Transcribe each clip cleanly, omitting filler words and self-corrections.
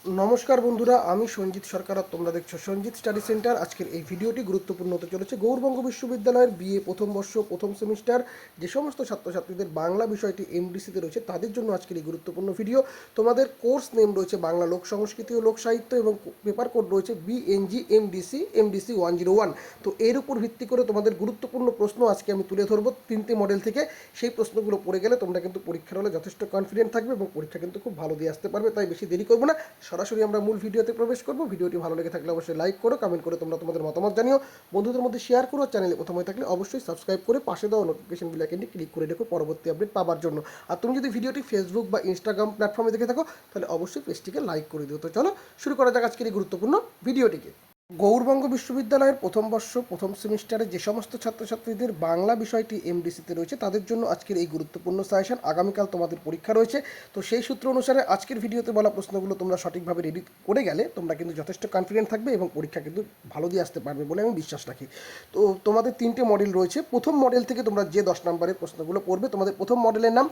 নমস্কার বন্ধুরা, আমি সঞ্জিত সরকার আর তোমরা দেখছো সঞ্জিত স্টাডি সেন্টার। আজকের এই ভিডিওটি গুরুত্বপূর্ণ হতে চলেছে। গৌড়বঙ্গ বিশ্ববিদ্যালয়ের বিএ প্রথম বর্ষ প্রথম সেমিস্টার যে সমস্ত ছাত্রছাত্রীদের বাংলা বিষয়টি এমডিসিতে রয়েছে তাদের জন্য আজকের এই গুরুত্বপূর্ণ ভিডিও। তোমাদের কোর্স নেম রয়েছে বাংলা লোক সংস্কৃতি ও লোক সাহিত্য এবং পেপার কোড রয়েছে বিএনজি এমডিসি 101। তো এর উপর ভিত্তি করে তোমাদের গুরুত্বপূর্ণ প্রশ্ন আজকে আমি তুলে ধরবো তিনটে মডেল থেকে। সেই প্রশ্নগুলো পড়ে গেলে তোমরা কিন্তু পরীক্ষার হলে যথেষ্ট কনফিডেন্ট থাকবে এবং পরীক্ষা কিন্তু খুব ভালো দিয়ে আসতে পারবে। তাই বেশি দেরি করবো না, সরাসরি আমরা মূল ভিডিওতে প্রবেশ করব। ভিডিওটি ভালো লেগে থাকলে অবশ্যই লাইক করো, কমেন্ট করে তোমরা তোমাদের মতামত জানিও, বন্ধুদের মধ্যে শেয়ার করো। চ্যানেলে প্রথম হয়ে থাকলে অবশ্যই সাবস্ক্রাইব করে পাশে দেওয়া নোটিফিকেশন বেল আইকনটি ক্লিক করে রেখো পরবর্তী আপডেট পাওয়ার জন্য। আর তুমি যদি ভিডিওটি ফেসবুক বা ইনস্টাগ্রাম প্ল্যাটফর্মে দেখে থাকো তাহলে অবশ্যই পেজটিকে লাইক করে দিও। তো চলো শুরু করা যাক আজকের এই গুরুত্বপূর্ণ ভিডিওটিকে। গৌড়বঙ্গ বিশ্ববিদ্যালয়ের প্রথম বর্ষ প্রথম সেমিস্টারে যে সমস্ত ছাত্রছাত্রীদের বাংলা বিষয়টি এমডিসিতে রয়েছে তাদের জন্য আজকের এই গুরুত্বপূর্ণ সাজেশন। আগামীকাল তোমাদের পরীক্ষা রয়েছে, তো সেই সূত্র অনুসারে আজকের ভিডিওতে বলা প্রশ্নগুলো তোমরা সঠিকভাবে রেডি করে গেলে তোমরা কিন্তু যথেষ্ট কনফিডেন্ট থাকবে এবং পরীক্ষা কিন্তু ভালো দিয়ে আসতে পারবে বলে আমি বিশ্বাস রাখি। তো তোমাদের তিনটে মডেল রয়েছে। প্রথম মডেল থেকে তোমরা যে 10 নম্বরের প্রশ্নগুলো পড়বে, তোমাদের প্রথম মডেলের নাম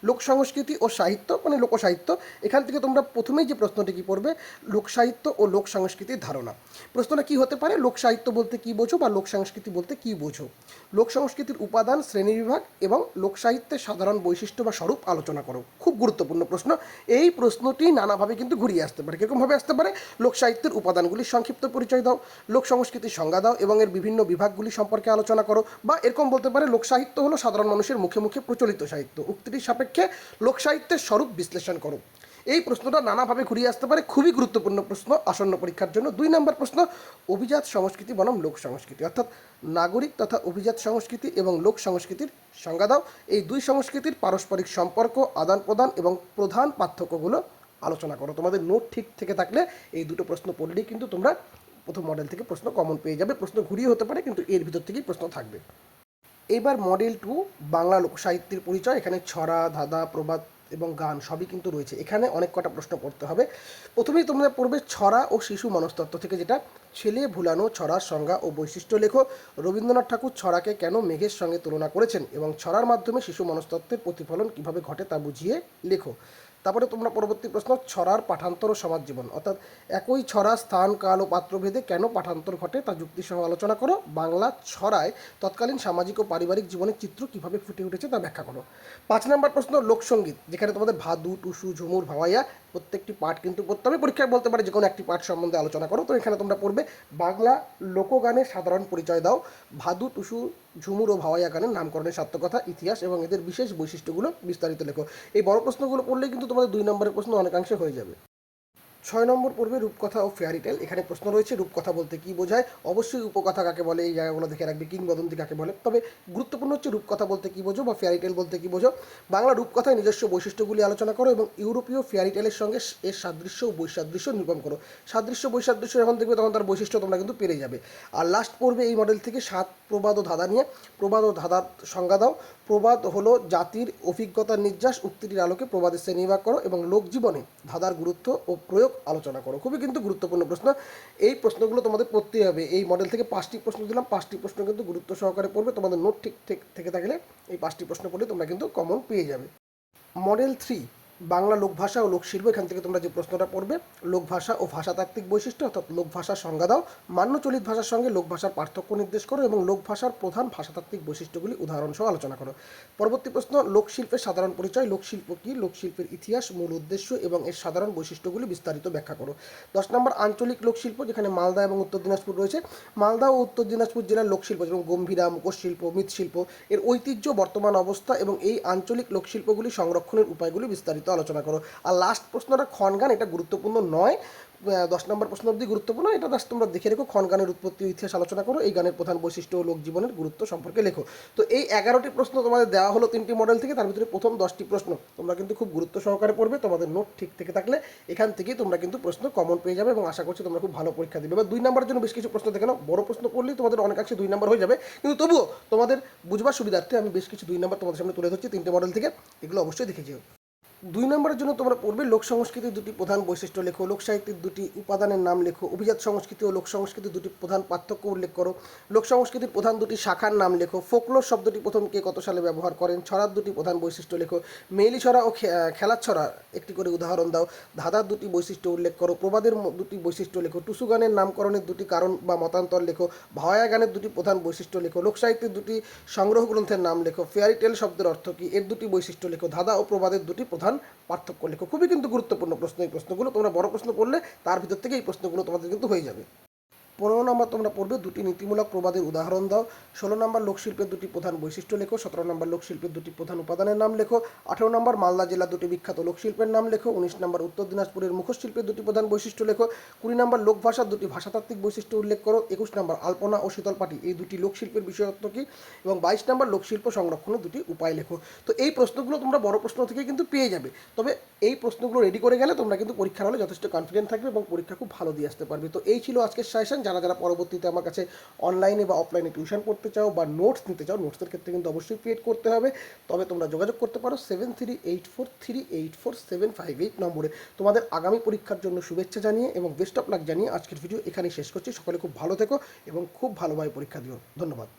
লোক সংস্কৃতি ও সাহিত্য, মানে লোকসাহিত্য। এখান থেকে তোমরা প্রথমেই যে প্রশ্নটি কি পড়বে, লোক সাহিত্য ও লোক সংস্কৃতির ধারণা। প্রশ্নটা কি হতে পারে, লোক সাহিত্য বলতে কী বোঝো বা লোক সংস্কৃতি বলতে কী বোঝো, লোক সংস্কৃতির উপাদান, শ্রেণীবিভাগ এবং লোক সাহিত্যের সাধারণ বৈশিষ্ট্য বা স্বরূপ আলোচনা করো। খুব গুরুত্বপূর্ণ প্রশ্ন। এই প্রশ্নটি নানাভাবে কিন্তু ঘুরিয়ে আসতে পারে। কীরকমভাবে আসতে পারে, লোক সাহিত্যের উপাদানগুলির সংক্ষিপ্ত পরিচয় দাও, লোক সংস্কৃতির সংজ্ঞা দাও এবং এর বিভিন্ন বিভাগগুলি সম্পর্কে আলোচনা করো। বা এরকম বলতে পারে, লোক সাহিত্য হলো সাধারণ মানুষের মুখে মুখে প্রচলিত সাহিত্য, উক্তিটির সাপেক্ষে লোক সাহিত্যের স্বরূপ বিশ্লেষণ করো। এই প্রশ্নটা নানাভাবে ঘুরিয়ে আসতে পারে, খুবই গুরুত্বপূর্ণ প্রশ্ন আসন্ন পরীক্ষার জন্য। 2 নম্বর প্রশ্ন, অভিজাত সংস্কৃতি বনাম লোক সংস্কৃতি, অর্থাৎ নাগরিক তথা অভিজাত সংস্কৃতি এবং লোক সংস্কৃতির সংজ্ঞা দাও। এই দুই সংস্কৃতির পারস্পরিক সম্পর্ক, আদান প্রদান এবং প্রধান পার্থক্যগুলো আলোচনা করো। তোমাদের নোট ঠিক থেকে থাকলে এই দুটো প্রশ্ন পড়লেই কিন্তু তোমরা প্রথম মডেল থেকে প্রশ্ন কমন পেয়ে যাবে। প্রশ্ন ঘুরিয়ে হতে পারে কিন্তু এর ভিতর থেকেই প্রশ্ন থাকবে। এবার মডেল 2, বাংলা লোক সাহিত্যের পরিচয়। এখানে ছড়া, ধাঁধা, প্রবাদ এবং গান সবই কিন্তু রয়েছে। এখানে অনেক কটা প্রশ্ন পড়তে হবে। প্রথমেই তোমরা পড়বে ছড়া ও শিশু মনস্তত্ত্ব থেকে, যেটা ছেলে ভুলানো ছড়ার সংজ্ঞা ও বৈশিষ্ট্য লেখো। রবীন্দ্রনাথ ঠাকুর ছড়াকে কেন মেঘের সঙ্গে তুলনা করেছেন এবং ছড়ার মাধ্যমে শিশু মনস্তত্ত্বের প্রতিফলন কিভাবে ঘটে তা বুঝিয়ে লেখো। তারপরে তোমরা পরবর্তী প্রশ্ন, ছড়ার পাঠান্তর ও সমাজ জীবন, অর্থাৎ একই ছড়া স্থান, কাল ও পাত্রভেদে কেন পাঠান্তর ঘটে তা যুক্তিসহ আলোচনা করো। বাংলা ছড়ায় তৎকালীন সামাজিক ও পারিবারিক জীবনের চিত্র কীভাবে ফুটে উঠেছে তা ব্যাখ্যা করো। 5 নম্বর প্রশ্ন, লোকসঙ্গীত, যেখানে তোমাদের ভাদু, টুসু, ঝুমুর, ভাওয়াইয়া প্রত্যেকটি পাঠ কিন্তু পড়তে হবে। পরীক্ষায় বলতে পারে যে কোনো একটি পাঠ সম্বন্ধে আলোচনা করো। তো এখানে তোমরা পড়বে বাংলা লোকগানের সাধারণ পরিচয় দাও, ভাদু, টুসু, ঝুমুর ও ভাওয়াইয়া গানের নামকরণের সার্থকতা, ইতিহাস এবং এদের বিশেষ বৈশিষ্ট্যগুলো বিস্তারিত লেখো। এই বড় প্রশ্নগুলো পড়লেই কিন্তু তোমাদের 2 নম্বরের প্রশ্ন অনেকাংশে হয়ে যাবে। 6 নম্বর পড়বে রূপকথা ও ফেয়ারি টেল। এখানে প্রশ্ন রয়েছে, রূপকথা বলতে কী বোঝায়। অবশ্যই উপকথা কাকে বলে এই জায়গাগুলো দেখে রাখবে, কিংবদন্তি কাকে বলে। তবে গুরুত্বপূর্ণ হচ্ছে রূপকথা বলতে কী বোঝো বা ফেয়ারি টেল বলতে কী বোঝো। বাংলা রূপকথায় নিজস্ব বৈশিষ্ট্যগুলি আলোচনা করো এবং ইউরোপীয় ফেয়ারি টেলের সঙ্গে এর সাদৃশ্য ও বৈসাদৃশ্য নিরূপণ করো। সাদৃশ্য বৈসাদৃশ্য যখন দেখবে তখন তার বৈশিষ্ট্য তোমরা কিন্তু পেরে যাবে। আর লাস্ট পড়বে এই মডেল থেকে 7 প্রবাদ ও ধাঁধা নিয়ে। প্রবাদ ও ধাঁধার সংজ্ঞা দাও। প্রবাদ হলো জাতির অভিজ্ঞতার নির্যাস, উক্তিটির আলোকে প্রবাদের শ্রেণীবিভাগ করো এবং লোকজীবনে ধাঁধার গুরুত্ব ও প্রয়োগ আলোচনা করো। খুবই কিন্তু গুরুত্বপূর্ণ প্রশ্ন। এই প্রশ্নগুলো তোমাদের পড়তেই হবে। এই মডেল থেকে 5টি প্রশ্ন দিলাম, 5টি প্রশ্ন কিন্তু গুরুত্ব সহকারে পড়বে। তোমাদের নোট ঠিক থেকে থাকলে এই 5টি প্রশ্ন পড়লে তোমরা কিন্তু কমন পেয়ে যাবে। মডেল 3, বাংলা লোকভাষা ও লোকশিল্প। এখান থেকে তোমরা যে প্রশ্নটা পড়বে, লোকভাষা ও ভাষাতাত্ত্বিক বৈশিষ্ট্য, অর্থাৎ লোকভাষার সংজ্ঞা দাও, মান্যচলিত ভাষার সঙ্গে লোকভাষার পার্থক্য নির্দেশ করো এবং লোকভাষার প্রধান ভাষাতাত্ত্বিক বৈশিষ্ট্যগুলি উদাহরণসহ আলোচনা করো। পরবর্তী প্রশ্ন, লোকশিল্পের সাধারণ পরিচয়, লোকশিল্প কী, লোকশিল্পের ইতিহাস, মূল উদ্দেশ্য এবং এর সাধারণ বৈশিষ্ট্যগুলি বিস্তারিত ব্যাখ্যা করো। 10 নম্বর, আঞ্চলিক লোকশিল্প, যেখানে মালদা এবং উত্তর দিনাজপুর রয়েছে। মালদা ও উত্তর দিনাজপুর জেলার লোকশিল্প যেমন গম্ভীরা, মুখোশশিল্প, মৃৎশিল্প, এর ঐতিহ্য, বর্তমান অবস্থা এবং এই আঞ্চলিক লোকশিল্পগুলি সংরক্ষণের উপায়গুলি বিস্তারিত আলোচনা করো। আর লাস্ট প্রশ্নটা খনগান, এটা গুরুত্বপূর্ণ নয়, 10 নম্বর প্রশ্ন অবধি গুরুত্বপূর্ণ। এটা জাস্ট তোমরা দেখে রেখো। খনগানের উৎপত্তি ও ইতিহাস আলোচনা করো। এই গানের প্রধান বৈশিষ্ট্য ও লোকজীবনের গুরুত্ব সম্পর্কে লেখো। তো এই 11টি প্রশ্ন তোমাদের দেওয়া হলো 3টি মডেল থেকে। তার ভিতরে প্রথম 10টি প্রশ্ন তোমরা কিন্তু খুব গুরুত্ব সহকারে পড়বে। তোমাদের নোট ঠিক থেকে থাকলে এখান থেকেই তোমরা কিন্তু প্রশ্ন কমন পেয়ে যাবে এবং আশা করছি তোমরা খুব ভালো পরীক্ষা দেবে। এবার 2 নম্বরের জন্য বেশ কিছু প্রশ্ন দেখে নাও। বড় প্রশ্ন পড়লেই তোমাদের অনেকাংশে 2 নম্বর হয়ে যাবে, কিন্তু তবুও তোমাদের বুঝবার সুবিধার্থে আমি বেশ কিছু 2 নম্বর তোমাদের সামনে তুলে ধরছি 3টে মডেল থেকে। এগুলো অবশ্যই দেখে যেও। 2 নম্বরের জন্য তোমরা পড়বে লোক সংস্কৃতির দুটি প্রধান বৈশিষ্ট্য লেখো, লোক সাহিত্যের দুটি উপাদানের নাম লেখো, অভিজাত সংস্কৃতি ও লোক সংস্কৃতির দুটি প্রধান পার্থক্য উল্লেখ করো, লোক সংস্কৃতির প্রধান দুটি শাখার নাম লেখো, ফোকলোর শব্দটি প্রথম কে কত সালে ব্যবহার করেন, ছড়ার দুটি প্রধান বৈশিষ্ট্য লেখো, মেইলি ছড়া ও খেলার ছড়া একটি করে উদাহরণ দাও, ধাঁধার দুটি বৈশিষ্ট্য উল্লেখ করো, প্রবাদের দুটি বৈশিষ্ট্য লেখো, টুসু গানের নামকরণের দুটি কারণ বা মতান্তর লেখো, ভাওয়াইয়া গানের দুটি প্রধান বৈশিষ্ট্য লেখো, লোক সাহিত্যের দুটি সংগ্রহ গ্রন্থের নাম লেখো, ফেয়ারি টেল শব্দের অর্থ কী, এর দুটি বৈশিষ্ট্য লেখো, ধাঁধা ও প্রবাদের দুটি প্রধান পার্থক্য লেখো। খুবই কিন্তু গুরুত্বপূর্ণ প্রশ্ন এই প্রশ্নগুলো, তোমরা বড় প্রশ্ন পড়লে তার ভিতর থেকে এই প্রশ্নগুলো তোমাদের কিন্তু হয়ে যাবে। 15 নম্বর তোমরা পড়বে দুটি নীতিমূলক প্রবাদের উদাহরণ দাও, 16 নম্বর লোকশিল্পের দুটি প্রধান বৈশিষ্ট্য লেখো, 17 নম্বর লোকশিল্পের দুটি প্রধান উপাদানের নাম লেখো, 18 নম্বর মালদা জেলার দুটি বিখ্যাত লোকশিল্পের নাম লেখো, 19 নম্বর উত্তর দিনাজপুরের মুখোশ শিল্পের দুটি প্রধান বৈশিষ্ট্য লেখো, 20 নম্বর লোকভাষার দুটি ভাষাতাত্ত্বিক বৈশিষ্ট্য উল্লেখ করো, 21 নম্বর আলপনা ও শীতলপাটি এই দুটি লোকশিল্পের বিশেষত্ব কী, এবং 22 নম্বর লোকশিল্প সংরক্ষণের দুটি উপায় লেখো। তো এই প্রশ্নগুলো তোমরা বড় প্রশ্ন থেকে কিন্তু পেয়ে যাবে, তবে এই প্রশ্নগুলো রেডি করে গেলে তোমরা কিন্তু পরীক্ষার হলে যথেষ্ট কনফিডেন্ট থাকবে এবং পরীক্ষা খুব ভালো দিয়ে আসতে পারবে। তো এই ছিল আজকের সাজেশন। যারা যারা পরবর্তীতে আমার কাছে অনলাইনে বা অফলাইনে টিউশন পড়তে চাও বা নোটস নিতে চাও, নোটসের ক্ষেত্রে কিন্তু অবশ্যই ক্রিয়েট করতে হবে, তবে তোমরা যোগাযোগ করতে পারো 7384384758 নম্বরে। তোমাদের আগামী পরীক্ষার জন্য শুভেচ্ছা জানিয়ে এবং বেস্ট অফ লাক জানিয়ে আজকের ভিডিও এখানেই শেষ করছি। সকলে খুব ভালো থেকো এবং খুব ভালোভাবে পরীক্ষা দিও। ধন্যবাদ।